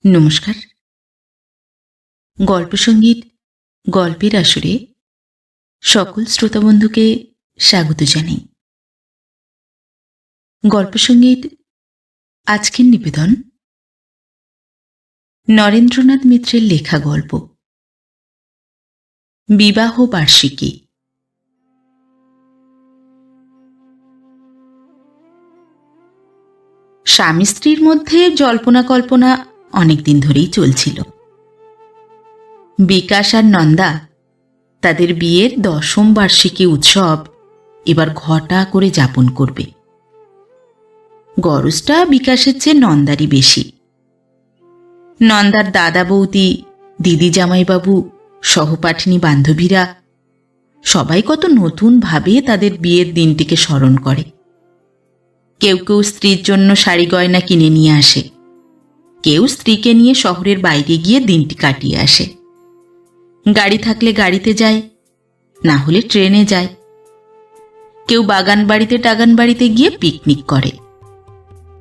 নমস্কার। গল্পসঙ্গীত গল্পের আসরে সকল শ্রোতাবন্ধুকে স্বাগত জানাই। গল্পসঙ্গীত আজকের নিবেদন নরেন্দ্রনাথ মিত্রের লেখা গল্প বিবাহ বার্ষিকী। স্বামী স্ত্রীর মধ্যে জল্পনা কল্পনা অনেকদিন ধরেই চলছিল। বিকাশ আর নন্দা তাদের বিয়ের 10ম বার্ষিকী উৎসব এবার ঘটা করে যাপন করবে। গরজটা বিকাশের চেয়ে নন্দারই বেশি। নন্দার দাদা বৌদি, দিদি জামাইবাবু, সহপাঠিনী বান্ধবীরা সবাই কত নতুন ভাবে তাদের বিয়ের দিনটিকে স্মরণ করে। কেউ কেউ স্ত্রীর জন্য শাড়ি গয়না কিনে নিয়ে আসে, কেউ স্ত্রীকে নিয়ে শহরের বাইরে গিয়ে দিনটি কাটিয়ে আসে। গাড়ি থাকলে গাড়িতে যায়, না হলে ট্রেনে যায়। কেউ বাগান বাড়িতে গিয়ে পিকনিক করে,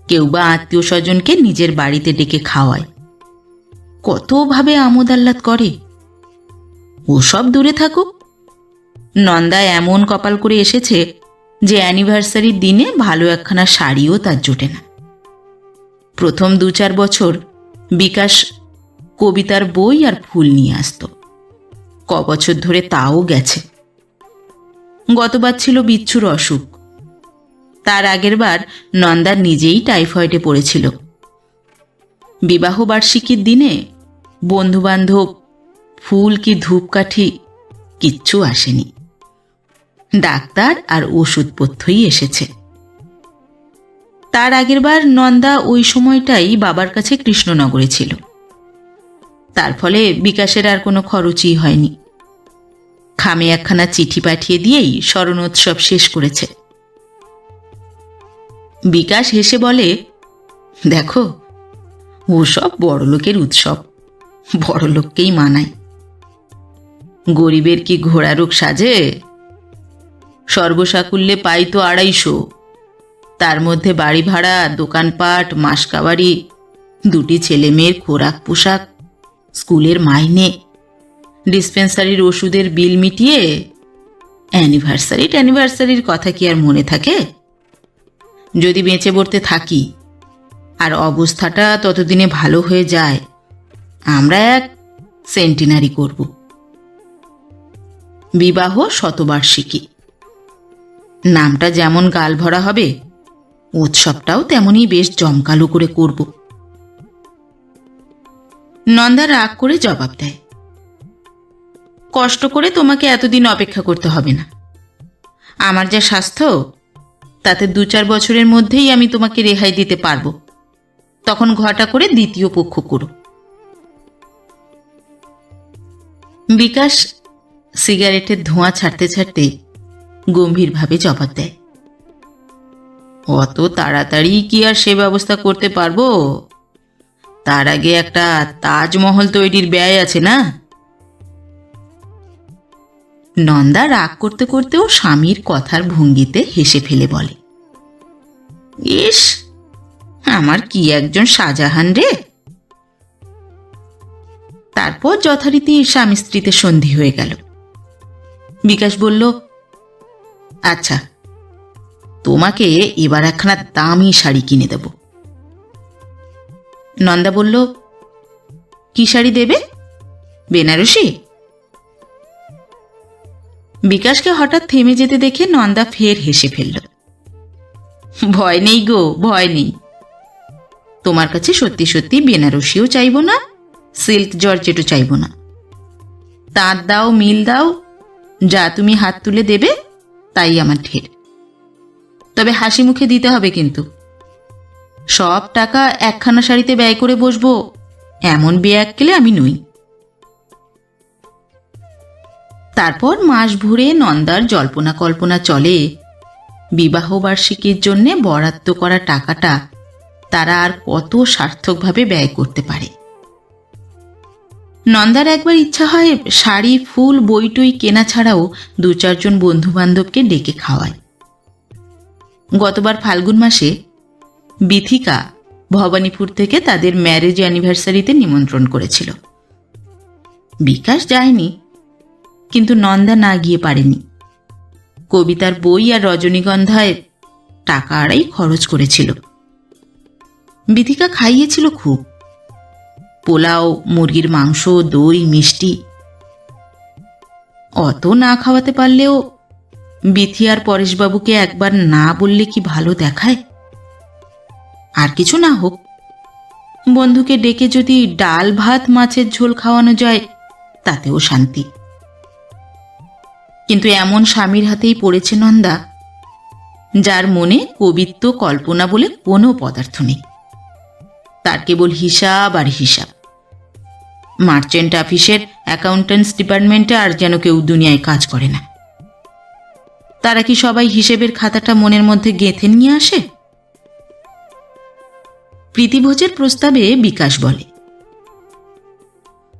কেউ বা আত্মীয় স্বজনকে নিজের বাড়িতে ডেকে খাওয়ায়। কতভাবে আমোদ আহ্লাদ করে। ওসব দূরে থাকুক, নন্দা এমন কপাল করে এসেছে যে অ্যানিভার্সারির দিনে ভালো একখানা শাড়িও তার জোটে না। প্রথম 2-4 বছর বিকাশ কবিতার বই আর ফুল নিয়ে আসত। বছর ধরে তাও গেছে। গতবার ছিল বিচ্ছুর অসুখ, তার আগের বার নন্দার নিজেই টাইফয়েডে পড়েছিল। বিবাহ বার্ষিকীর দিনে বন্ধুবান্ধব, ফুল কি ধূপকাঠি কিচ্ছু আসেনি। ডাক্তার আর ওষুধপথ্যই এসেছে। তার আগের বার নন্দা ওই সময়টাই বাবার কাছে কৃষ্ণনগরে ছিল। তার ফলে বিকাশের আর কোনো খরচই হয়নি। খামে একখানা চিঠি পাঠিয়ে দিয়েই স্মরণোৎসব শেষ করেছে। বিকাশ হেসে বলে, দেখো, ওসব বড়লোকের উৎসব, বড়লোককেই মানায়। গরিবের কি ঘোড়া রোগ সাজে? সর্বসাকুল্যে পাই তো 250, তার মধ্যে বাড়ি ভাড়া, দোকানপাট, মাসকাবাড়ি, 2টি ছেলে মেয়ের খোরাক পোশাক, স্কুলের মাইনে, ডিসপেন্সারির ওষুধের বিল মিটিয়ে অ্যানিভার্সারির কথা কি আর মনে থাকে? যদি বেঁচে পড়তে থাকি আর অবস্থাটা ততদিনে ভালো হয়ে যায়, আমরা এক সেন্টিনারি করব। বিবাহ শতবার্ষিকী নামটা যেমন গাল ভরা হবে, উৎসবটাও তেমনই বেশ জমকালো করে করব। নন্দা রাগ করে জবাব দেয়, কষ্ট করে তোমাকে এতদিন অপেক্ষা করতে হবে না। আমার যা স্বাস্থ্য, তাতে 2-4 বছরের মধ্যেই আমি তোমাকে রেহাই দিতে পারবো। তখন ঘটা করে দ্বিতীয় পক্ষ করো। বিকাশ সিগারেটের ধোঁয়া ছাড়তে ছাড়তে গম্ভীরভাবে জবাব দেয়, অত তাড়াতাড়ি কি আর সে ব্যবস্থা করতে পারবো? তার আগে একটা তাজমহল তৈরির ব্যয় আছে না? নন্দা রাগ করতে করতেও স্বামীর কথার ভঙ্গিতে হেসে ফেলে বলে, ইস, আমার কি একজন শাহজাহান রে। তারপর যথারীতি স্বামী স্ত্রীতে সন্ধি হয়ে গেল। বিকাশ বলল, আচ্ছা, তোমাকে এবার একখানা দামি শাড়ি কিনে দেব। নন্দা বলল, কি শাড়ি দেবে? বেনারসি? বিকাশকে হঠাৎ থেমে যেতে দেখে নন্দা ফের হেসে ফেলল। ভয় নেই গো, ভয় নেই। তোমার কাছে সত্যি সত্যি বেনারসিও চাইব না, সিল্ক জর্জেটও চাইব না। তাঁত দাও, মিল দাও, যা তুমি হাত তুলে দেবে তাই আমার ঢের। তবে হাসি মুখে দিতে হবে কিন্তু। সব টাকা একখানা শাড়িতে ব্যয় করে বসবো এমন বেয়াক্কেলে আমি নই। তারপর মাস ভরে নন্দার জল্পনা কল্পনা চলে বিবাহ বার্ষিকীর জন্য বরাদ্দ করা টাকাটা তারা আর কত সার্থকভাবে ব্যয় করতে পারে। নন্দার একবার ইচ্ছা হয় শাড়ি, ফুল, বইটই কেনা ছাড়াও 2-4 জন বন্ধু বান্ধবকে ডেকে খাওয়ায়। গতবার ফাল্গুন মাসে বিথিকা ভবানীপুর থেকে তাদের ম্যারেজ অ্যানিভার্সারিতে নিমন্ত্রণ করেছিল। বিকাশ যায়নি, কিন্তু নন্দা না গিয়ে পারেনি। কবিতার বই আর রজনীগন্ধায় টাকা আড়াই খরচ করেছিল। বিথিকা খাইয়েছিল খুব, পোলাও, মুরগির মাংস, দই, মিষ্টি। অত না খাওয়াতে পারলেও বিথি আর পরেশবাবুকে একবার না বললে কি ভালো দেখায়? আর কিছু না হোক, বন্ধুকে ডেকে যদি ডাল ভাত মাছের ঝোল খাওয়ানো যায় তাতেও শান্তি। কিন্তু এমন স্বামীর হাতেই পড়েছে নন্দা, যার মনে কবিত্ব কল্পনা বলে কোনো পদার্থ নেই। তার কেবল হিসাব আর হিসাব। মার্চেন্ট অফিসের অ্যাকাউন্টেন্টস ডিপার্টমেন্টে আর যেন কেউ দুনিয়ায় কাজ করে না। তারা কি সবাই হিসেবের খাতাটা মনের মধ্যে গেঁথে নিয়ে আসে? প্রীতিভোজের প্রস্তাবে বিকাশ বলে,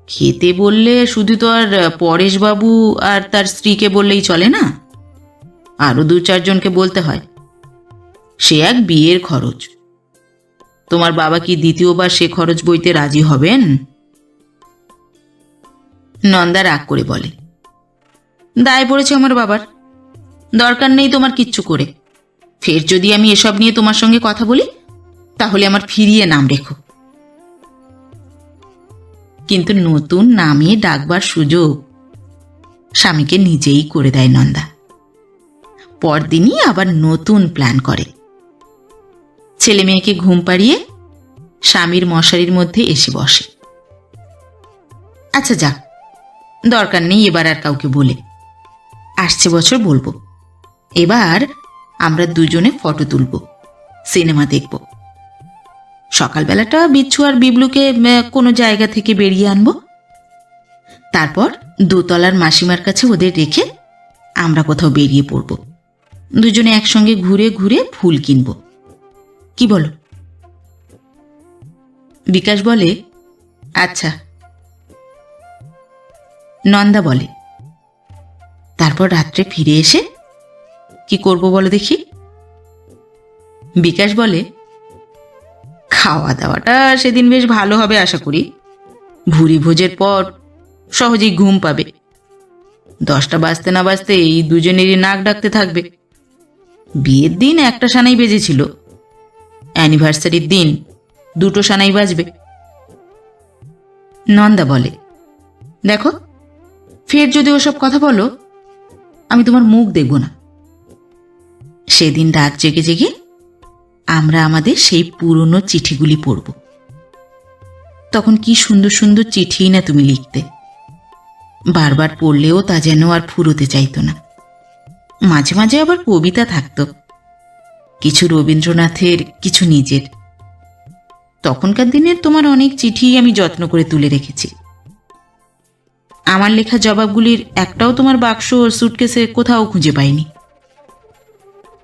খেতে বললে শুধু তো আর পরেশবাবু আর তার স্ত্রীকে বললেই চলে না, আরো 2-4 জনকে বলতে হয়। সে এক বিয়ের খরচ। তোমার বাবা কি দ্বিতীয়বার সে খরচ বইতে রাজি হবেন? নন্দা রাগ করে বলে, দায় পড়েছে আমার বাবার, দরকার নেই তোমার কিচ্ছু করে। ফের যদি আমি এসব নিয়ে তোমার সঙ্গে কথা বলি তাহলে আমার ফিরিয়ে নাম রেখো। কিন্তু নতুন নামে ডাকবার সুযোগ স্বামীকে নিজেই করে দেয় নন্দা। পরদিনই আবার নতুন প্ল্যান করে। ছেলে মেয়েকে ঘুম পাড়িয়ে স্বামীর মশারির মধ্যে এসে বসে। আচ্ছা যাক, দরকার নেই এবার আর কাউকে বলে। আসছে বছর বলবো। এবার আমরা দুজনে ফটো তুলব, সিনেমা দেখব। সকালবেলাটা বিচ্ছু আর বিবলুকে কোনো জায়গা থেকে বেরিয়ে আনবো। তারপর দোতলার মাসিমার কাছে ওদের রেখে আমরা কোথাও বেরিয়ে পড়ব। দুজনে একসঙ্গে ঘুরে ঘুরে ফুল কিনব। কি বলো? বিকাশ বলে, আচ্ছা। নন্দা বলে, তারপর রাত্রে ফিরে এসে কি করব বলো দেখি? বিকাশ বলে, খাওয়া দাওয়াটা সেদিন বেশ ভালো হবে আশা করি। ভুরি ভোজের পর সহজেই ঘুম পাবে। 10টা বাজতে না বাজতে এই দুজনেরই নাক ডাকতে থাকবে। বিয়ের দিন একটা সানাই বেজেছিল, অ্যানিভার্সারির দিন 2টো সানাই বাজবে। নন্দা বলে, দেখো, ফের যদি ওসব কথা বলো আমি তোমার মুখ দেখব না। সেদিন রাত জেগে জেগে আমরা আমাদের সেই পুরনো চিঠিগুলি পড়ব। তখন কি সুন্দর সুন্দর চিঠি না তুমি লিখতে। বারবার পড়লেও তা যেন আর ফুরোতে চাইতো না। মাঝে মাঝে আবার কবিতা থাকতো, কিছু রবীন্দ্রনাথের, কিছু নিজের। তখনকার দিনের তোমার অনেক চিঠি আমি যত্ন করে তুলে রেখেছি। আমার লেখা জবাবগুলির একটাও তোমার বাক্স ও সুটকেসে কোথাও খুঁজে পাইনি।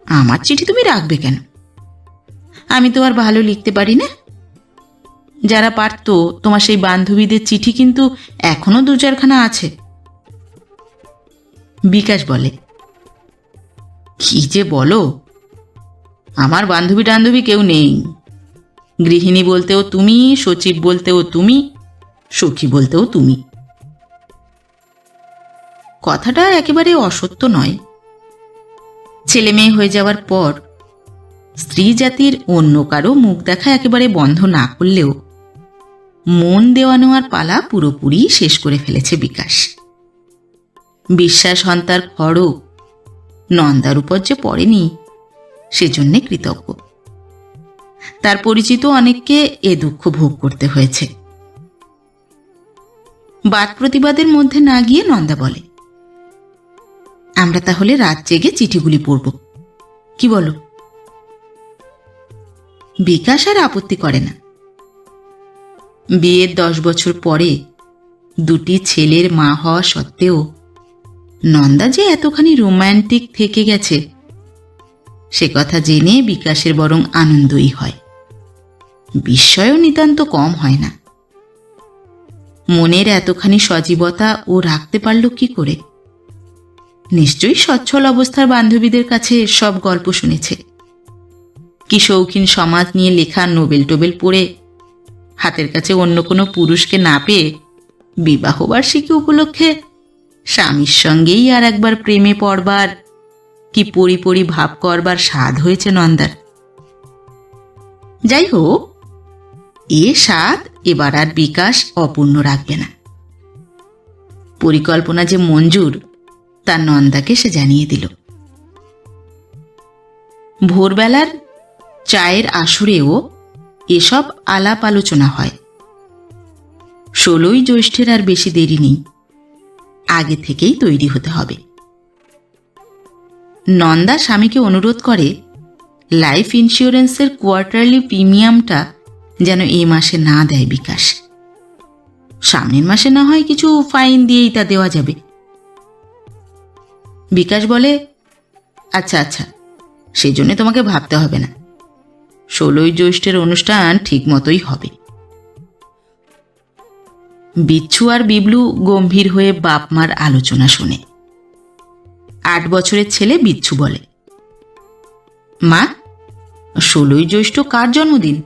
আমার চিঠি তুমি রাখবে কেন? আমি তো আর ভালো লিখতে পারি না। যারা পারতো তোমার সেই বান্ধবীদের চিঠি কিন্তু এখনো 2-4খানা আছে। বিকাশ বলে, কি যে বলো, আমার বান্ধবী টান্ধবী কেউ নেই। গৃহিণী বলতেও তুমি, সচিব বলতেও তুমি, সখী বলতেও তুমি। কথাটা একেবারে অসত্য নয়। ছেলে মেয়ে হয়ে যাওয়ার পর স্ত্রী জাতির অন্য কারো মুখ দেখা একেবারে বন্ধ না করলেও মন দেওয়া নেওয়ার পালা পুরোপুরি শেষ করে ফেলেছে বিকাশ। বিশ্বাস হন্তার খড়গ নন্দার উপর যে পড়েনি সেজন্যে কৃতজ্ঞ। তার পরিচিত অনেককে এ দুঃখ ভোগ করতে হয়েছে। বাদ প্রতিবাদের মধ্যে না গিয়ে নন্দা বলে, আমরা তাহলে রাত জেগে চিঠিগুলি পড়ব। কি বলো? বিকাশ আর আপত্তি করে না। বিয়ের 10 বছর পরে 2টি ছেলের মা হওয়া সত্ত্বেও নন্দা যে এতখানি রোম্যান্টিক থেকে গেছে সে কথা জেনে বিকাশের বরং আনন্দই হয়, বিস্ময়ও নিতান্ত কম হয় না। মনের এতখানি সজীবতা ও রাখতে পারল কি করে? নিশ্চয়ই সচ্ছল অবস্থার বান্ধবীদের কাছে সব গল্প শুনেছে। কি শৌখিন সমাজ নিয়ে লেখা নোবেল টোবেল পড়ে হাতের কাছে অন্য কোনো পুরুষকে না পেয়ে বিবাহবার্ষিকী উপলক্ষে স্বামীর সঙ্গেই আর একবার প্রেমে পড়বার কি পরি ভাব করবার স্বাদ হয়েছে নন্দার। যাই হোক, এ স্বাদ এবার আর বিকাশ অপূর্ণ রাখবে না। পরিকল্পনা যে মঞ্জুর তা নন্দাকে সে জানিয়ে দিল। ভোরবেলার চায়ের আসরেও এসব আলাপ আলোচনা হয়। 16ই জ্যৈষ্ঠের আর বেশি দেরি নেই, আগে থেকেই তৈরি হতে হবে। নন্দা স্বামীকে অনুরোধ করে লাইফ ইন্স্যুরেন্সের কোয়ার্টারলি প্রিমিয়ামটা যেন এই মাসে না দেয় বিকাশ। সামনের মাসে না হয় কিছু ফাইন দিয়েই তা দেওয়া যাবে। বিকাশ বলে, আচ্ছা আচ্ছা, সেজন্য তোমাকে ভাবতে হবে না, 16ই জ্যৈষ্ঠের অনুষ্ঠান ঠিক মতোই হবে। বিচ্ছু আর বিবলু গম্ভীর হয়ে বাপ মার আলোচনা শুনে। 8 বছরের ছেলে বিচ্ছু বলে, মা, 16ই জ্যৈষ্ঠ কার জন্মদিন,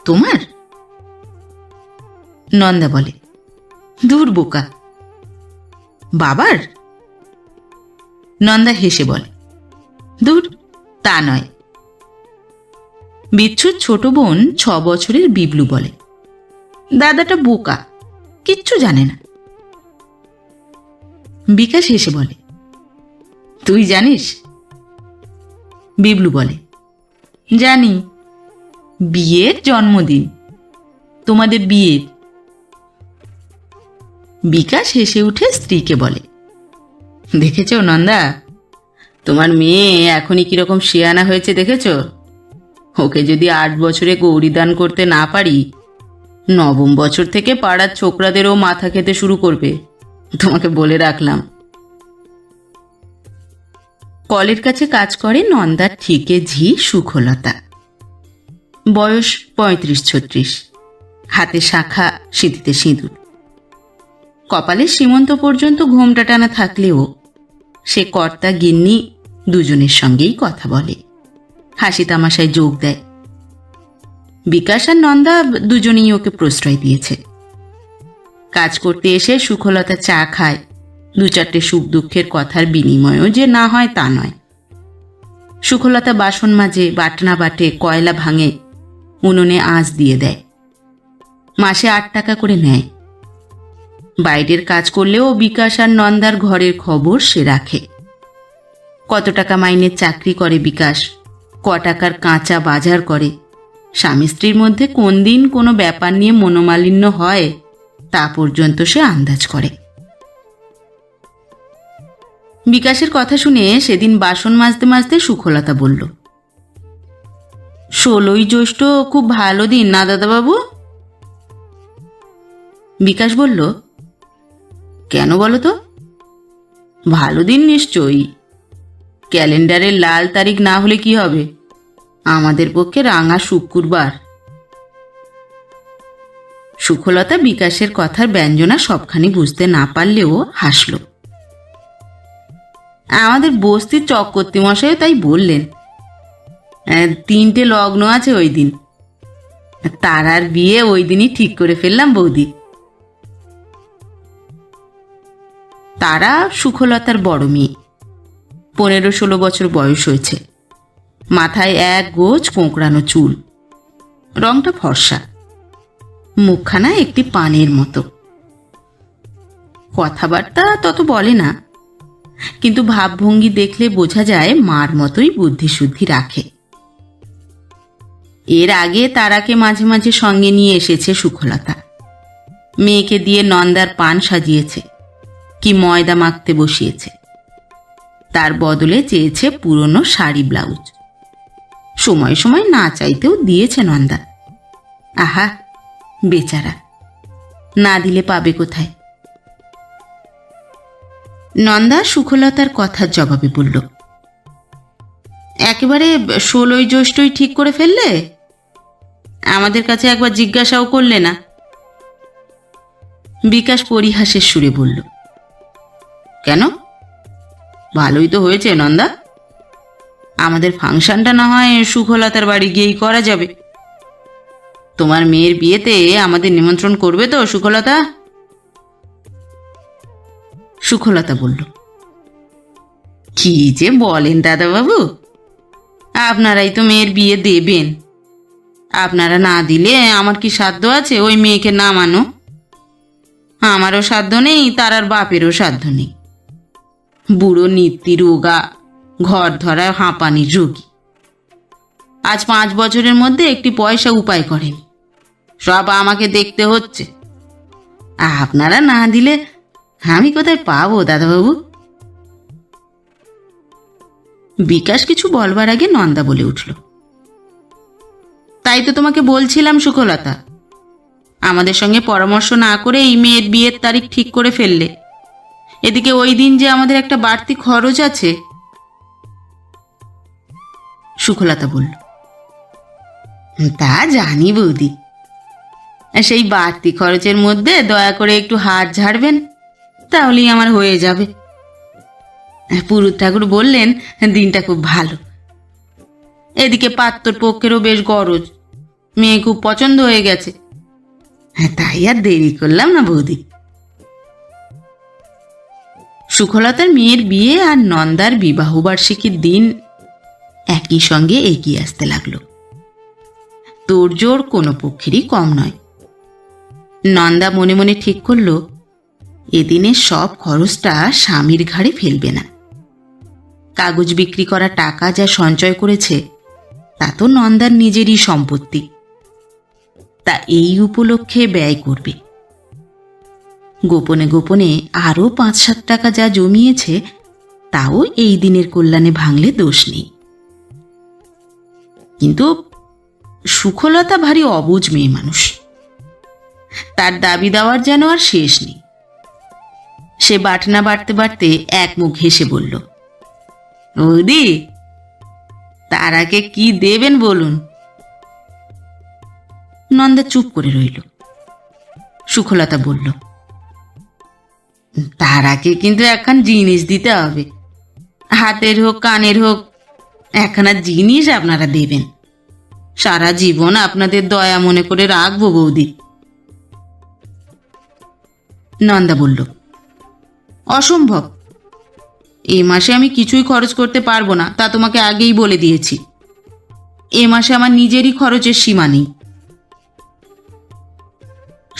তোমার? নন্দা বলে, দূর বোকা, বাবার। নন্দা হেসে বলে, দূর, তা নয়। বিচ্ছুর ছোট বোন 6 বছরের বিবলু বলে, দাদাটা বোকা, কিচ্ছু জানে না। বিকাশ হেসে বলে, তুই জানিস? বিবলু বলে, জানি, বিয়ের জন্মদিন, তোমাদের বিয়ের। বিকাশ হেসে উঠে স্ত্রীকে বলে, দেখেছ নন্দা, তোমার মেয়ে এখনই কিরকম শিয়ানা হয়েছে দেখেছ? ওকে যদি 8 বছরে গৌরীদান করতে না পারি, 9ম বছর থেকে পাড়ার ছোকরাদেরও মাথা খেতে শুরু করবে, তোমাকে বলে রাখলাম। কলের কাছে কাজ করে নন্দার ঠিকে ঝি সুখলতা। বয়স 35-36, হাতে শাখা, সিঁথিতে সিঁদুর। কপালে সীমন্ত পর্যন্ত ঘোমটা টানা থাকলেও সে কর্তা গিন্নি দুজনের সঙ্গেই কথা বলে, হাসি তামাশায় যোগ দেয়। বিকাশ আর নন্দা দুজনেই ওকে প্রশ্রয় দিয়েছে। কাজ করতে এসে সুখলতা চা খায়, 2-4টে সুখ দুঃখের কথার বিনিময়ও যে না হয় তা নয়। সুখলতা বাসন মাজে, বাটনা বাটে, কয়লা ভাঙে, উনুনে আঁচ দিয়ে দেয়। মাসে 8 টাকা করে নেয়। বাইরের কাজ করলেও বিকাশ আর নন্দার ঘরের খবর সে রাখে। কত টাকা মাইনের চাকরি করে বিকাশ, ক টাকার কাঁচা বাজার করে, স্বামী স্ত্রীর মধ্যে কোন দিন কোনো ব্যাপার নিয়ে মনোমালিন্য হয় তা পর্যন্ত সে আন্দাজ করে। বিকাশের কথা শুনে সেদিন বাসন মাজতে মাজতে সুখলতা বলল, 16ই জ্যৈষ্ঠ খুব ভালো দিন না দাদাবাবু? বিকাশ বলল, কেন বলো তো? ভালো দিন নিশ্চয়ই, ক্যালেন্ডারের লাল তারিখ না হলে কি হবে, আমাদের পক্ষে রাঙা শুক্রবার। সুখলতা বিকাশের কথার ব্যঞ্জনা সবখানি বুঝতে না পারলেও হাসল। আমাদের বস্তির চক্রবর্তী মশাইও তাই বললেন, 3টে লগ্ন আছে ওই দিন, তারার বিয়ে ওই দিনই ঠিক করে ফেললাম বৌদি। তারা সুখলতার বড় মেয়ে, 15-16 বছর বয়স হয়েছে। মাথায় এক গোছ কোঁকড়ানো চুল, রংটা ফর্সা, মুখখানা একটি পানের মতো। কথাবার্তা তত বলে না, কিন্তু ভাবভঙ্গি দেখলে বোঝা যায় মার মতোই বুদ্ধিশুদ্ধি রাখে। এর আগে তারাকে মাঝে মাঝে সঙ্গে নিয়ে এসেছে সুখলতা। মেয়েকে দিয়ে নন্দার পান সাজিয়েছে, কি ময়দা মাখতে বসিয়েছে। তার বদলে চেয়েছে পুরনো শাড়ি ব্লাউজ। সময় সময় না চাইতেও দিয়েছে নন্দা। আহা বেচারা, না দিলে পাবে কোথায়? নন্দা সুখলতার কথার জবাবে বলল, একেবারে 16ই জ্যৈষ্ঠই ঠিক করে ফেললে? আমাদের কাছে একবার জিজ্ঞাসাও করলে না? বিকাশ পরিহাসের সুরে বলল, কেন, ভালোই তো হয়েছে নন্দা। আমাদের ফাংশনটা না হয় সুখলতার বাড়ি গিয়েই করা যাবে। তোমার মেয়ের বিয়েতে আমাদের নিমন্ত্রণ করবে তো সুখলতা? সুখলতা বলল, কি যে বলেন দাদাবাবু, আপনারাই তো মেয়ের বিয়ে দেবেন। আপনারা না দিলে আমার কি সাধ্য আছে ওই মেয়েকে নামানো? আমারও সাধ্য নেই, তার আর বাপেরও সাধ্য নেই। বুড়ো নিত্যি রোগা, ঘর ধরা হাঁপানির রোগী। আজ 5 বছরের মধ্যে একটি পয়সা উপায় করেনি, সব আমাকে দেখতে হচ্ছে। আপনারা না দিলে আমি কোথায় পাবো দাদাবাবু? বিকাশ কিছু বলবার আগে নন্দা বলে উঠল, তাই তো তোমাকে বলছিলাম সুখলতা, আমাদের সঙ্গে পরামর্শ না করে এই মেয়ের বিয়ের তারিখ ঠিক করে ফেললে। এদিকে ওই দিন যে আমাদের একটা বাড়তি খরচ আছে। সুখলতা বলল, তা জানি বৌদি, সেই বাড়তি খরচের মধ্যে দয়া করে একটু হাত ঝাড়বেন, তাহলেই আমার হয়ে যাবে। পুরুত ঠাকুর বললেন দিনটা খুব ভালো। এদিকে পাত্তর পক্ষেরও বেশ গরজ, মেয়ে খুব পছন্দ হয়ে গেছে। তাই আর দেরি করলাম না বৌদি। সুখলতার মেয়ের বিয়ে আর নন্দার বিবাহবার্ষিকীর দিন একই সঙ্গে এগিয়ে আসতে লাগলো। তোড়জোড় কোনো পক্ষেরই কম নয়। নন্দা মনে মনে ঠিক করল এদিনের সব খরচটা স্বামীর ঘাড়ে ফেলবে না। কাগজ বিক্রি করা টাকা যা সঞ্চয় করেছে তা তো নন্দার নিজেরই সম্পত্তি, তা এই উপলক্ষে ব্যয় করবে। গোপনে গোপনে আরও 5-7 টাকা যা জমিয়েছে তাও এই দিনের কল্যাণে ভাঙলে দোষ নেই। কিন্তু সুখলতা ভারী অবুঝ মেয়ে মানুষ, তার দাবি দেওয়ার যেন আর শেষ নেই। সে বাটনা বাড়তে বাড়তে এক মুখ হেসে বলল, বৌদি, তারাকে কি দেবেন বলুন? নন্দা চুপ করে রইল। সুখলতা বলল, তারাকে কিন্তু একখান জিনিস দিতে হবে, হাতের হোক কানের হোক, একখানা জিনিস আপনারা দেবেন। সারা জীবন আপনাদের দয়া মনে করে রাখবো বৌদি। নন্দা বলল, অসম্ভব, এ মাসে আমি কিছুই খরচ করতে পারবো না, তা তোমাকে আগেই বলে দিয়েছি। এ মাসে আমার নিজেরই খরচের সীমা নেই।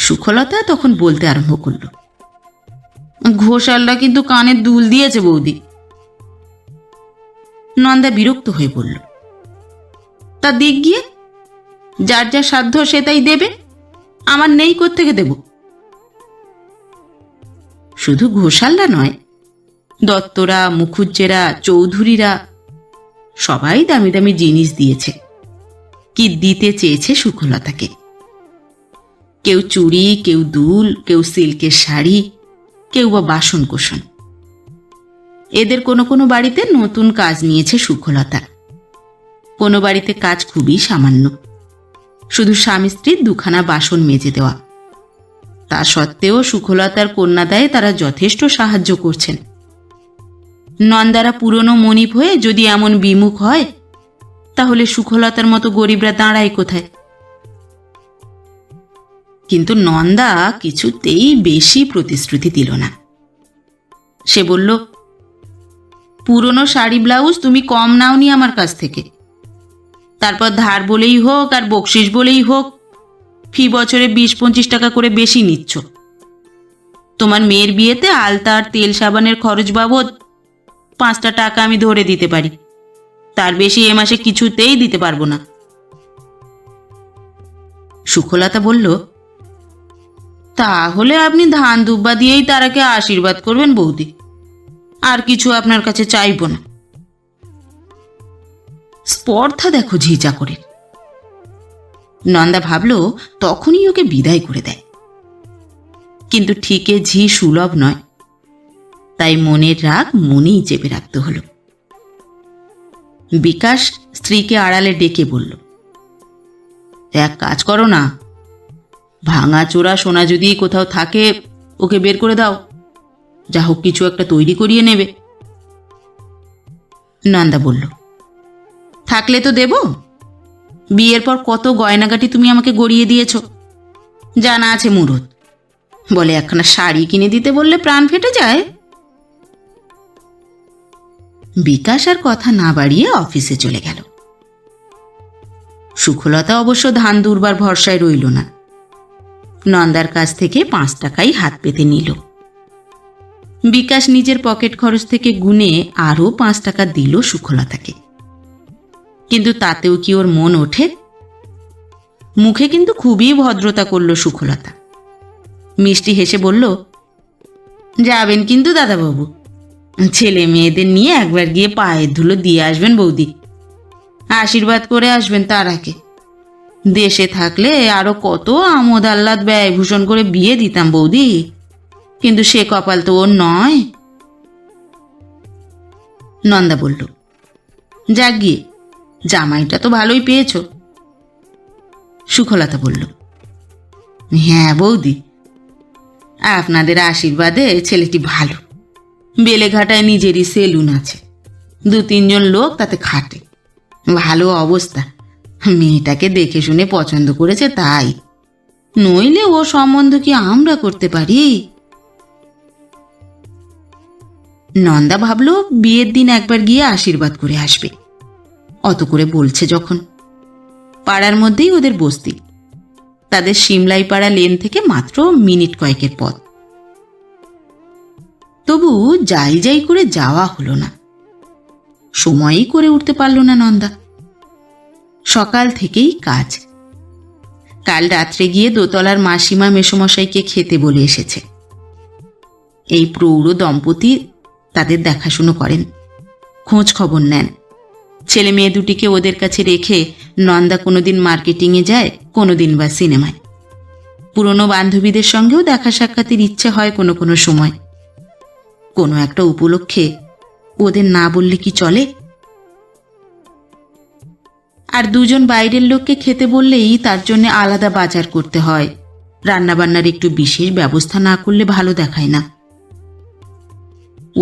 সুখলতা তখন বলতে আরম্ভ করল, ঘোষালরা কিন্তু কানের দুল দিয়েছে বৌদি। নন্দা বিরক্ত হয়ে বলল, তা দিক গিয়ে, যার যা সাধ্য সে তাই দেবে, আমার নেই কোত্থেকে দেব? শুধু ঘোষালরা নয়, দত্তরা, মুখুজ্জেরা, চৌধুরীরা সবাই দামি দামি জিনিস দিয়েছে, কি দিতে চেয়েছে সুখলতাকে। কেউ চুড়ি, কেউ দুল, কেউ সিল্কের শাড়ি, কেউ বা বাসন কোসন। এদের কোনো কোনো বাড়িতে নতুন কাজ নিয়েছে সুখলতা, কোনো বাড়িতে কাজ খুবই সামান্য, শুধু স্বামী স্ত্রীর 2খানা বাসন মেজে দেওয়া। তা সত্ত্বেও সুখলতার কন্যাদায়ে তারা যথেষ্ট সাহায্য করছেন। নন্দারা পুরনো মনিব হয়ে যদি এমন বিমুখ হয়, তাহলে সুখলতার মতো গরিবরা দাঁড়ায় কোথায়? কিন্তু নন্দা কিছুতেই বেশি প্রতিশ্রুতি দিল না। সে বলল, পুরনো শাড়ি ব্লাউজ তুমি কম নাওনি আমার কাছ থেকে, তারপর ধার বলেই হোক আর বকশিস বলেই হোক ফি বছরে 20-25 টাকা করে বেশি নিচ্ছ। তোমার মেয়ের বিয়েতে আলতা আর তেল সাবানের খরচ বাবদ 5টা টাকা আমি ধরে দিতে পারি, তার বেশি এ মাসে কিছুতেই দিতে পারবো না। সুখলতা বলল, তাহলে আপনি ধান দুব্বা দিয়েই তারাকে আশীর্বাদ করবেন বৌদি, আর কিছু আপনার কাছে চাইব না। স্পর্ধা দেখো ঝিঝা করে। নন্দা ভাবল তখনই ওকে বিদায় করে দেয়, কিন্তু ঠিকে ঝি সুলভ নয়, তাই মনের রাগ মনেই চেপে রাখতে হলো। বিকাশ স্ত্রীকে আড়ালে ডেকে বলল, এক কাজ করো না, ভাঙা চোরা সোনা যদি কোথাও থাকে ওকে বের করে দাও, যা হোক কিছু একটা তৈরি করিয়ে নেবে। নন্দা বলল, থাকলে তো দেব। বিয়ের পর কত গয়নাগাটি তুমি আমাকে গড়িয়ে দিয়েছ, জানা আছে মুরত। বলে একখানা শাড়ি কিনে দিতে বললে প্রাণ ফেটে যায়। বিকাশ আর কথা না বাড়িয়ে অফিসে চলে গেল। সুখলতা অবশ্য ধান দুর্বার ভরসায় রইল না। নন্দার কাছ থেকে 5 টাকাই হাত পেতে নিল। বিকাশ নিজের পকেট খরচ থেকে গুনে আরও 5 টাকা দিল সুখলতাকে। কিন্তু তাতেও কি ওর মন ওঠে? মুখে কিন্তু খুবই ভদ্রতা করল সুখলতা। মিষ্টি হেসে বলল, যাবেন কিন্তু দাদাবাবু, ছেলে মেয়েদের নিয়ে একবার গিয়ে পায়ের ধুলো দিয়ে আসবেন বৌদি, আশীর্বাদ করে আসবেন তার আগে। দেশে থাকলে আরো কত আমোদ আহ্লাদ ব্যয়ভূষণ করে বিয়ে দিতাম বৌদি, কিন্তু সে কপাল তো ওর নয়। নন্দা বলল, যাক গিয়ে, জামাইটা তো ভালোই পেয়েছ। সুখলতা বলল, হ্যাঁ বৌদি, আপনাদের আশীর্বাদে ছেলেটি ভালো। বেলেঘাটায় নিজেরই সেলুন আছে, 2-3 জন লোক তাতে খাটে। ভালো অবস্থা। মেয়েটাকে দেখে শুনে পছন্দ করেছে তাই, নইলে ও সম্বন্ধ কি আমরা করতে পারি? নন্দা ভাবল বিয়ের দিন একবার গিয়ে আশীর্বাদ করে আসবে। অত করে বলছে যখন। পাড়ার মধ্যেই ওদের বস্তি। তাদের সিমলাই পাড়া লেন থেকে মাত্র মিনিট কয়েকের পথ। তবু যাই যাই করে যাওয়া হলো না। সময়ই করে উঠতে পারল না নন্দা। সকাল থেকেই কাজ। কাল রাত্রে গিয়ে দোতলার মাসিমা মেসোমশাইকে খেতে বলে এসেছে। এই প্রৌঢ় দম্পতি তাদের দেখাশুনো করেন, খোঁজ খবর নেন। ছেলে মেয়ে দুটিকে ওদের কাছে রেখে নন্দা কোনোদিন মার্কেটিংয়ে যায়, কোনোদিন বা সিনেমায়। পুরনো বান্ধবীদের সঙ্গেও দেখা সাক্ষাতের ইচ্ছে হয় কোনো কোনো সময়। কোনো একটা উপলক্ষে ওদের না বললে কি চলে? আর 2 জন বাইরের লোককে খেতে বললেই তার জন্য আলাদা বাজার করতে হয়। রান্নাবান্নার একটু বিশেষ ব্যবস্থা না করলে ভালো দেখায় না।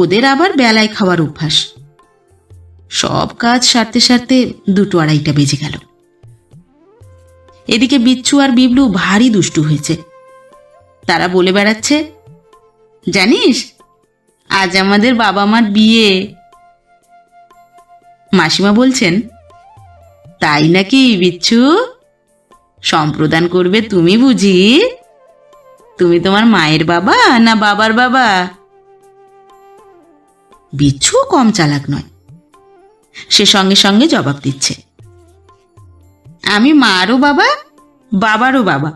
ওদের আবার বেলায় খাওয়ার অভ্যাস। সব কাজ সারতে সারতে 2-2:30 বেজে গেল। এদিকে বিচ্ছু আর বিবলু ভারী দুষ্টু হয়েছে। তারা বলে বেড়াচ্ছে, জানিস আজ আমাদের বাবা মার বিয়ে। মাসিমা বলছেন, তাই নাকি বিচ্ছু? সম্প্রদান করবে তুমি বুঝি? তুমি তোমার মায়ের বাবা না বাবার বাবা? বিচ্ছু কম চালাক নয়। সে সঙ্গে সঙ্গে জবাব দিচ্ছে, আমি মারও বাবা, বাবারও বাবা।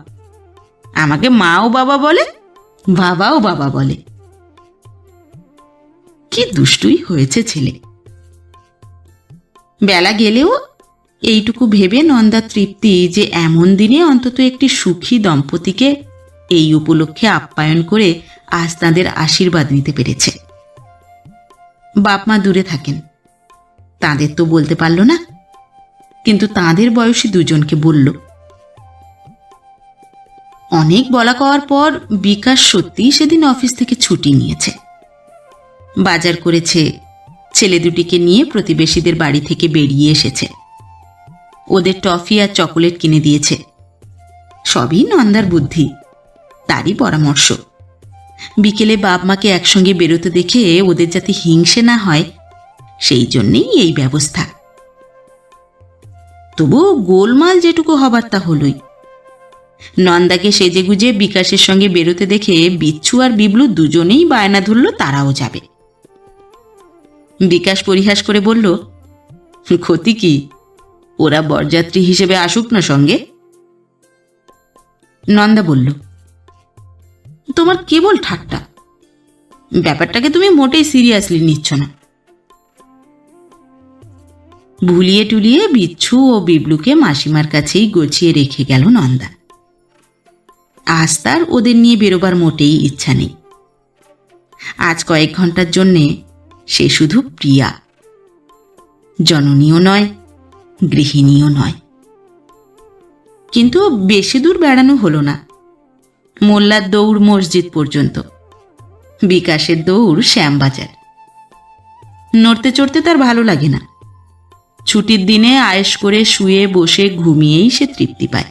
আমাকে মাও বাবা বলে, বাবাও বাবা বলে। কি দুষ্টুই হয়েছে ছেলে। বেলা গেলেও এইটুকু ভেবে নন্দা তৃপ্তি যে এমন দিনে অন্তত একটি সুখী দম্পতিকে এই উপলক্ষে আপ্যায়ন করে আজ তাঁদের আশীর্বাদ নিতে পেরেছে। বাপ মা দূরে থাকেন, তাঁদের তো বলতে পারল না, কিন্তু তাঁদের বয়সী 2 জনকে বলল। অনেক বলা কওয়ার পর বিকাশ সত্যিই সেদিন অফিস থেকে ছুটি নিয়েছে। বাজার করেছে, ছেলে দুটিকে নিয়ে প্রতিবেশীদের বাড়ি থেকে বেরিয়ে এসেছে। ওদের টফি আর চকোলেট কিনে দিয়েছে। সবই নন্দার বুদ্ধি, তারই পরামর্শ। বিকেলে বাপ মাকে একসঙ্গে বেরোতে দেখে ওদের যাতে হিংসে না হয়, সেই জন্যেই এই ব্যবস্থা। তবু গোলমাল যেটুকু হবার তা হলই। নন্দাকে সেজেগুজে বিকাশের সঙ্গে বেরোতে দেখে বিচ্ছু আর বিবলু 2 জনেই বায়না ধরল তারাও যাবে। বিকাশ পরিহাস করে বলল, ক্ষতি কি, ওরা বরযাত্রী হিসেবে আসুক না সঙ্গে। নন্দা বলল, তোমার কেবল ঠাট্টা, ব্যাপারটাকে তুমি মোটেই সিরিয়াসলি নিচ্ছ না। ভুলিয়ে টুলিয়ে বিচ্ছু ও বিবলুকে মাসিমার কাছেই গছিয়ে রেখে গেল নন্দা। আজ তার ওদের নিয়ে বেরোবার মোটেই ইচ্ছা নেই। আজ কয়েক ঘন্টার জন্যে সে শুধু প্রিয়া, জননীও নয়, গৃহিণীও নয়। কিন্তু বেশি দূর বেড়ানো হলো না। মোল্লার দৌড় মসজিদ পর্যন্ত, বিকাশের দৌড় শ্যামবাজার। নড়তে চড়তে তার ভালো লাগে না। ছুটির দিনে আয়েশ করে শুয়ে বসে ঘুমিয়েই সে তৃপ্তি পায়।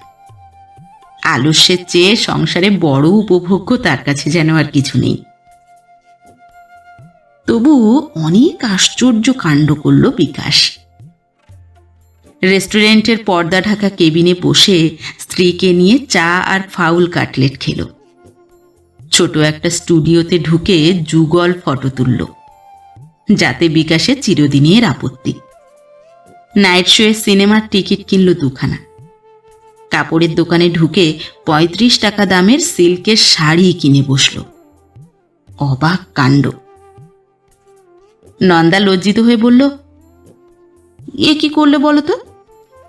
আলস্যের চেয়ে সংসারে বড় উপভোগ্য তার কাছে যেন আর কিছু নেই। তবু অনেক আশ্চর্য কাণ্ড করল বিকাশ। রেস্টুরেন্টের পর্দা ঢাকা কেবিনে বসে স্ত্রীকে নিয়ে চা আর ফাউল কাটলেট খেল। ছোট একটা স্টুডিওতে ঢুকে যুগল ফটো তুলল, যাতে বিকাশের চিরদিনের আপত্তি। নাইট শোয়ে সিনেমার টিকিট কিনল 2খানা। কাপড়ের দোকানে ঢুকে 35 টাকা দামের সিল্কের শাড়ি কিনে বসল। অবাক কাণ্ড। নন্দা লজ্জিত হয়ে বলল, এ কি করলে বলো তো?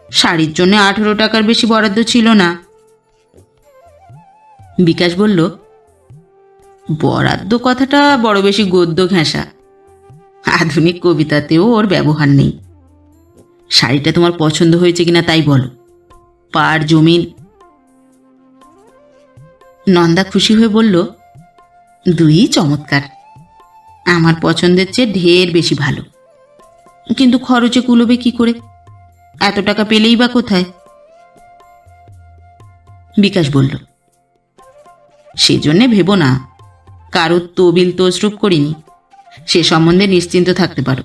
শাড়ির জন্য 18 টাকার বেশি বরাদ্দ ছিল না। বিকাশ বলল, বরাদ্দ কথাটা বড় বেশি গদ্য ঘেঁষা, আধুনিক কবিতাতেও ওর ব্যবহার নেই। শাড়িটা তোমার পছন্দ হয়েছে কিনা তাই বলো। পার জমিন। নন্দা খুশি হয়ে বলল, দুই চমৎকার, আমার পছন্দের চেয়ে ঢের বেশি ভালো। কিন্তু খরচে কুলোবে কি করে? এত টাকা পেলেই বা কোথায়? বিকাশ বলল, সেজন্যে ভেবো না, কারোর তবিল তসরুপ করিনি, সে সম্বন্ধে নিশ্চিন্ত থাকতে পারো।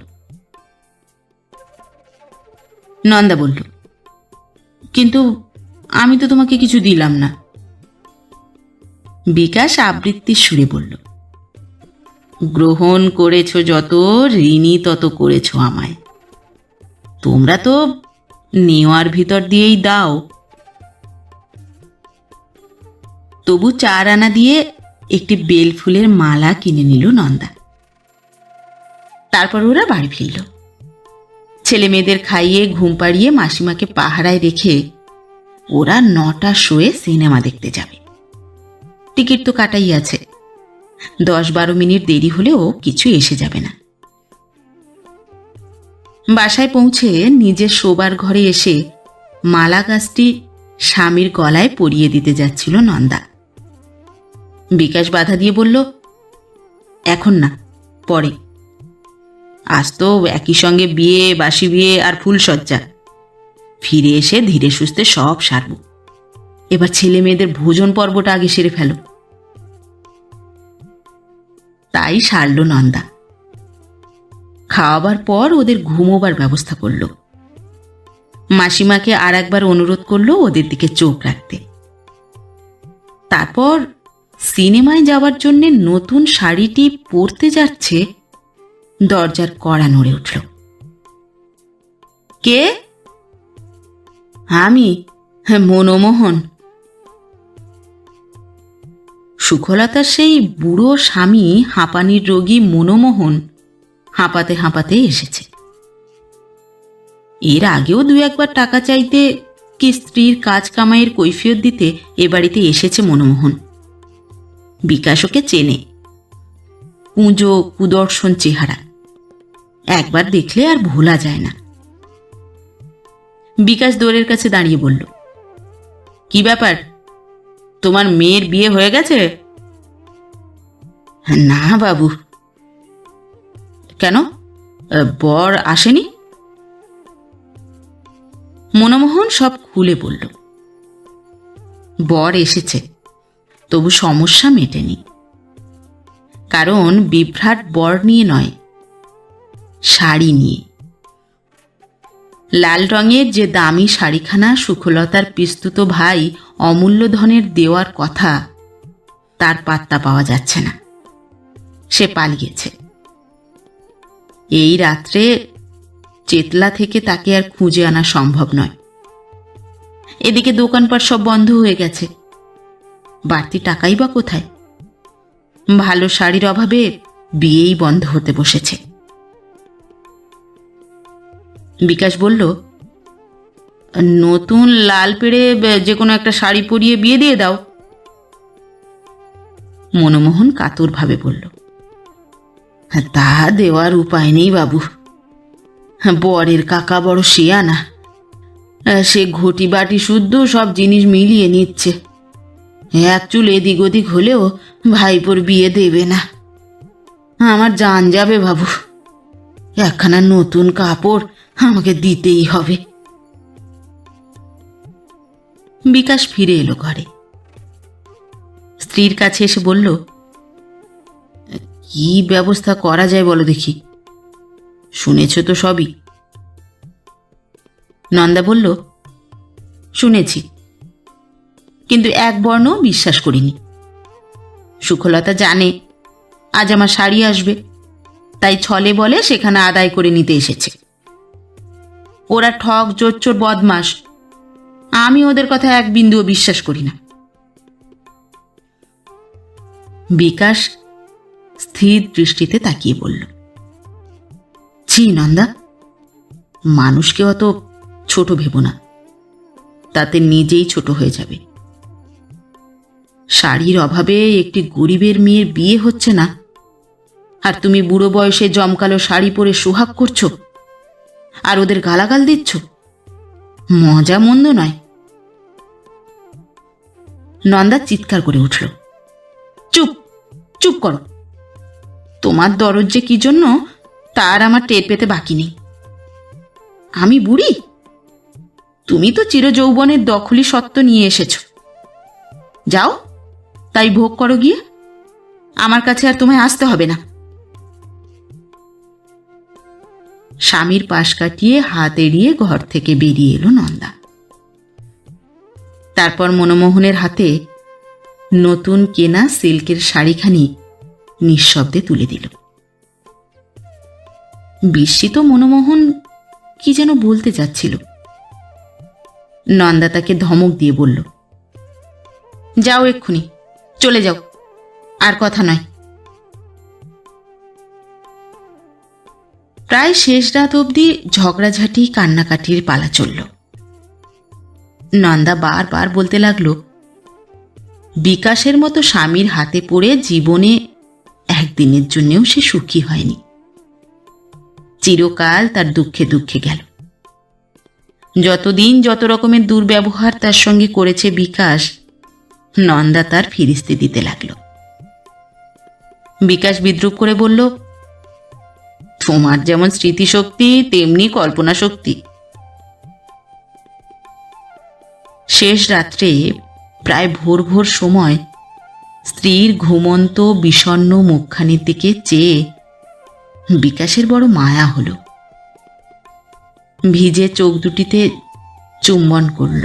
নন্দা বলল, কিন্তু আমি তো তোমাকে কিছু দিলাম না। বিকাশ আবৃত্তির সুরে বলল, গ্রহণ করেছ যত, ঋণী তত করেছ আমায়। তোমরা তো নেওয়ার ভিতর দিয়েই দাও। তবু 4 আনা দিয়ে একটি বেল ফুলের মালা কিনে নিল নন্দা। তারপর ওরা বাড়ি ফিরল। ছেলে মেয়েদের খাইয়ে ঘুম পাড়িয়ে মাসিমাকে পাহারায় রেখে ওরা 9টা শোয়ে সিনেমা দেখতে যাবে। টিকিট তো কাটাই আছে, 10-12 মিনিট দেরি হলেও কিছু এসে যাবে না। বাসায় পৌঁছে নিজের শোবার ঘরে এসে মালা গাছটি স্বামীর গলায় পরিয়ে দিতে যাচ্ছিল নন্দা। বিকাশ বাধা দিয়ে বলল, এখন না, পরে। আজ তো একই সঙ্গে বিয়ে, বাসি বিয়ে আর ফুলসজ্জা। ফিরে এসে ধীরে সুস্থে সব সারব। এবার ছেলে মেয়েদের ভোজন পর্বটা আগে সেরে ফেলো। তাই সারল নন্দা। খাওয়াবার পর ওদের ঘুমোবার ব্যবস্থা করল। মাসিমাকে আর একবার অনুরোধ করলো ওদের দিকে চোখ রাখতে। তারপর সিনেমায় যাওয়ার জন্য নতুন শাড়িটি পরতে যাচ্ছে, দরজার কড়া নড়ে উঠল। কে? আমি, মনমোহন। সুখলতার সেই বুড়ো স্বামী হাঁপানির রোগী মনমোহন হাঁপাতে হাঁপাতে এসেছে। এর আগেও 2-1বার টাকা চাইতে কি স্ত্রীর কাজ কামাইয়ের কৈফিয়ত দিতে এ বাড়িতে এসেছে মনমোহন। বিকাশ ওকে চেনে। পুঁজো কুদর্শন চেহারা, একবার দেখলে আর ভোলা যায় না। বিকাশ দোরের কাছে দাঁড়িয়ে বলল, কি ব্যাপার, তোমার মেয়ের বিয়ে হয়ে গেছে? না বাবু। কেন, বর আসেনি? মনমোহন সব খুলে বলল। বর এসেছে, তবু সমস্যা মেটেনি। কারণ বিভ্রাট বর নিয়ে নয়, শাড়ি নিয়ে। লাল রঙের যে দামি শাড়িখানা সুখলতার পিস্তুত ভাই অমূল্য ধনের দেওয়ার কথা, তার পাত্তা পাওয়া যাচ্ছে না। সে পালিয়েছে। এই রাত্রে চেতলা থেকে তাকে আর খুঁজে আনা সম্ভব নয়। এদিকে দোকানপাট সব বন্ধ হয়ে গেছে, বাড়তি টাকাই বা কোথায়? ভালো শাড়ির অভাবে বিয়েই বন্ধ হতে বসেছে। বিকাশ বলল, নতুন লাল পেড়ে যে কোনো একটা শাড়ি পরিয়ে বিয়ে দিয়ে দাও। মনমোহন কাতরভাবে বলল, তা দেওয়ার উপায় নেই বাবু। বরের কাকা বড় শিয়ানা, সে ঘটি বাটি শুদ্ধ সব জিনিস মিলিয়ে নিচ্ছে। এক চুল এদিক ওদিক হলেও ভাইপোর বিয়ে দেবে না। আমার জান যাবে বাবু। একখানা নতুন কাপড় আমাকে দিতেই হবে। বিকাশ ফিরে এলো ঘরে। স্ত্রীর কাছে এসে বলল, কি ব্যবস্থা করা যায় বলো দেখি, শুনেছ তো সবই। নন্দা বলল, শুনেছি, কিন্তু এক বর্ণ বিশ্বাস করিনি। সুখলতা জানে আজ আমার শাড়ি আসবে, তাই ছলে বলে সেখানে আদায় করে নিতে এসেছে। ওরা ঠক, জোচ্চোর, বদমাস। আমি ওদের কথা এক বিন্দুও বিশ্বাস করি না। বিকাশ স্থির দৃষ্টিতে তাকিয়ে বলল, ছি নন্দা, মানুষকে অত ছোট ভেবো না, তাতে নিজেই ছোট হয়ে যাবে। শাড়ির অভাবে একটি গরিবের মেয়ের বিয়ে হচ্ছে না, আর তুমি বুড়ো বয়সে জমকালো শাড়ি পরে সোহাগ করছো আর ওদের গালাগাল দিচ্ছ। মজা মন্দ নয়। নন্দা চিৎকার করে উঠল, চুপ চুপ করো। তোমার দরদ যে কি জন্য তার আমার টের পেতে বাকি নেই। আমি বুড়ি? তুমি তো চিরযৌবনের দখলি সত্ত্ব নিয়ে এসেছ। যাও, তাই ভোগ করো গিয়ে। আমার কাছে আর তোমায় আসতে হবে না। স্বামীর পাশ কাটিয়ে হাত এড়িয়ে ঘর থেকে বেরিয়ে এলো নন্দা। তারপর মনমোহনের হাতে নতুন কেনা সিল্কের শাড়িখানি নিঃশব্দে তুলে দিল। বিস্মিত মনমোহন কি যেন বলতে যাচ্ছিল। নন্দা তাকে ধমক দিয়ে বলল, যাও, এক্ষুনি চলে যাও, আর কথা নয়। প্রায় শেষ রাত অবধি ঝগড়াঝাঁটি, কান্নাকাটির পালা চলল। নন্দা বারবার বলতে লাগলো, বিকাশের মতো স্বামীর হাতে পড়ে জীবনে একদিনের জন্যেও সে সুখী হয়নি। চিরকাল তার দুঃখে দুঃখে গেল। যতদিন যত রকমের দুর্ব্যবহার তার সঙ্গে করেছে বিকাশ, নন্দা তার ফিরিস্তি দিতে লাগল। বিকাশ বিদ্রুপ করে বলল, তোমার যেমন স্মৃতিশক্তি তেমনি কল্পনা শক্তি। শেষ রাত্রে প্রায় ভোর ভোর সময় স্ত্রীর ঘুমন্ত বিষণ্ণ মুখখানির দিকে চেয়ে বিকাশের বড় মায়া হল। ভিজে চোখ দুটিতে চুম্বন করল।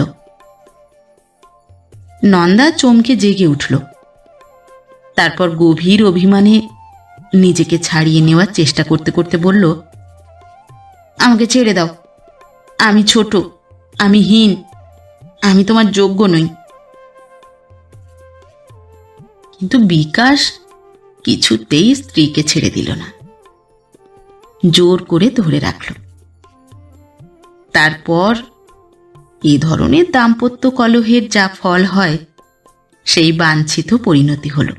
নন্দা চমকে জেগে উঠল। তারপর গভীর অভিমানে নিজেকে ছাড়িয়ে নেওয়ার চেষ্টা করতে করতে বলল, আমাকে ছেড়ে দাও। আমি ছোট, আমি হীন, আমি তোমার যোগ্য নই। কিন্তু বিকাশ কিছুতেই স্ত্রীকে ছেড়ে দিল না, জোর করে ধরে রাখল। তারপর এ ধরনের দাম্পত্য কলহের যা ফল হয়, সেই বাঞ্ছিত পরিণতি হল।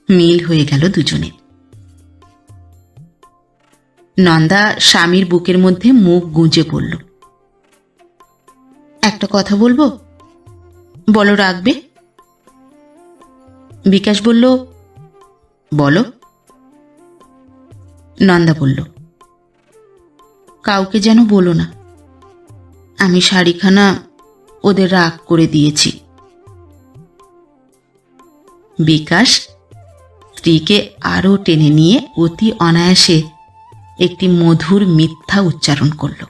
মিল হয়ে গেল দুজনের। নন্দা স্বামীর বুকের মধ্যে মুখ গুঁজে পড়ল, একটা কথা বলবো? বলো, রাখবে? বিকাশ বলল, বলো। নন্দা বলল, কাউকে যেন বলো না, আমি শাড়িখানা ওদের রাগ করে দিয়েছি। বিকাশ স্ত্রীকে আরো টেনে নিয়ে অতি অনায়াসে একটি মধুর মিথ্যা উচ্চারণ করল।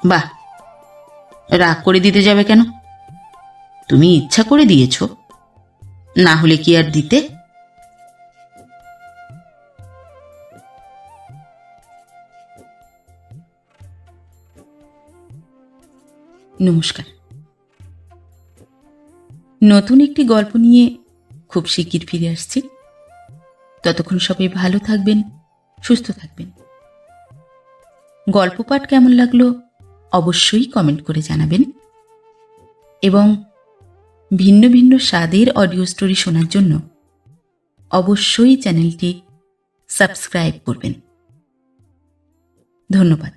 বাহ, রাগ করে দিতে যাবে কেন? তুমি ইচ্ছা করে দিয়েছ, না হলে কি আর দিতে? নমস্কার। নতুন একটি গল্প নিয়ে খুব শিগগির ফিরে আসছি। ততক্ষণ সবাই ভালো থাকবেন, সুস্থ থাকবেন। গল্প পাঠ কেমন লাগলো অবশ্যই কমেন্ট করে জানাবেন, এবং ভিন্ন ভিন্ন স্বাদের অডিও স্টোরি শোনার জন্য অবশ্যই চ্যানেলটি সাবস্ক্রাইব করবেন। ধন্যবাদ।